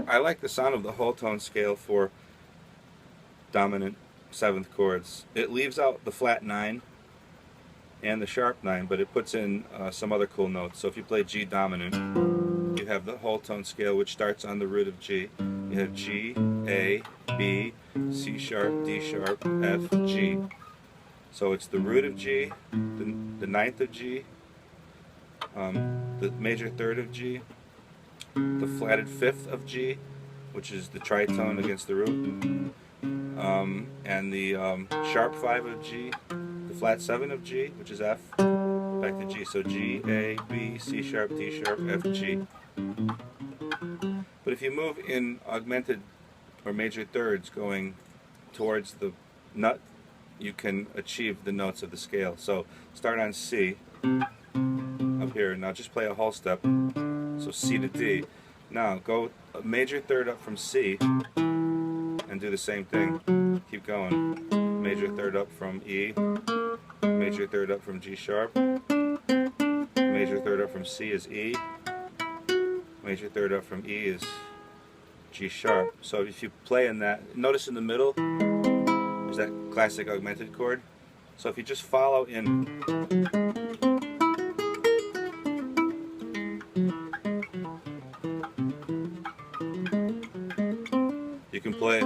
I like the sound of the whole tone scale for dominant 7th chords. It leaves out the flat 9 and the sharp 9, but it puts in some other cool notes. So if you play G dominant, you have the whole tone scale, which starts on the root of G. You have G, A, B, C sharp, D sharp, F, G. So it's the root of G, the 9th of G, the major 3rd of G, the flatted 5th of G, which is the tritone against the root, and the sharp 5 of G, the flat 7 of G, which is F, back to G. So G, A, B, C sharp, D sharp, F, G. But if you move in augmented or major thirds going towards the nut, you can achieve the notes of the scale. So start on C up here. Now just play a whole step. So C to D. Now go a major third up from C and do the same thing. Keep going. Major third up from E. Major third up from G sharp. Major third up from C is E. Major third up from E is G sharp. So if you play in that, notice in the middle is that classic augmented chord. So if you just follow in, you can play.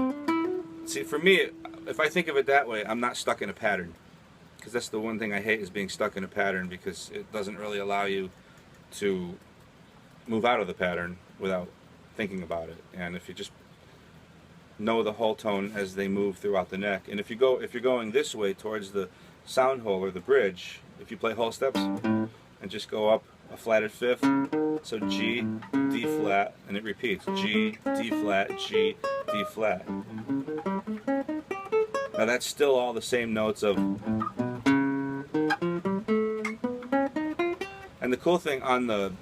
See, for me, if I think of it that way, I'm not stuck in a pattern. Because that's the one thing I hate, is being stuck in a pattern, because it doesn't really allow you to move out of the pattern without thinking about it. And if you just know the whole tone as they move throughout the neck, and if you're going this way towards the sound hole or the bridge, if you play whole steps and just go up a flatted 5th, so G, D flat, and it repeats G, D flat, G, D flat. Now that's still all the same notes of. And the cool thing on the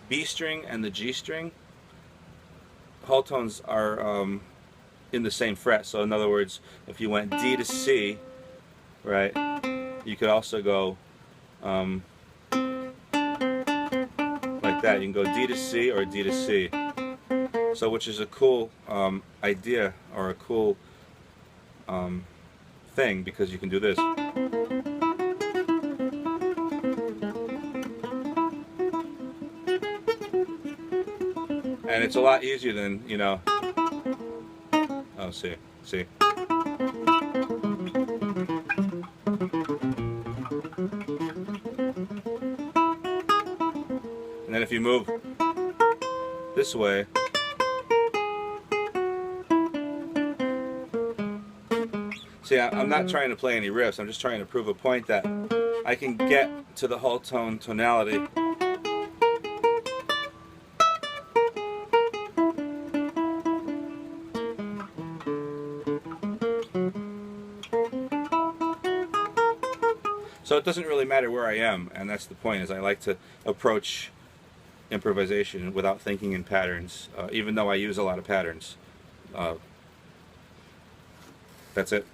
B string and the G string, whole tones are in the same fret. So in other words, if you went D to C, right, you could also go like that. You can go D to C or D to C. So which is a cool idea, or a cool thing, because you can do this. And it's a lot easier than, you know, oh, see. And then if you move this way, see, I'm not trying to play any riffs, I'm just trying to prove a point that I can get to the whole tone tonality. So it doesn't really matter where I am, and that's the point, is I like to approach improvisation without thinking in patterns, even though I use a lot of patterns. That's it.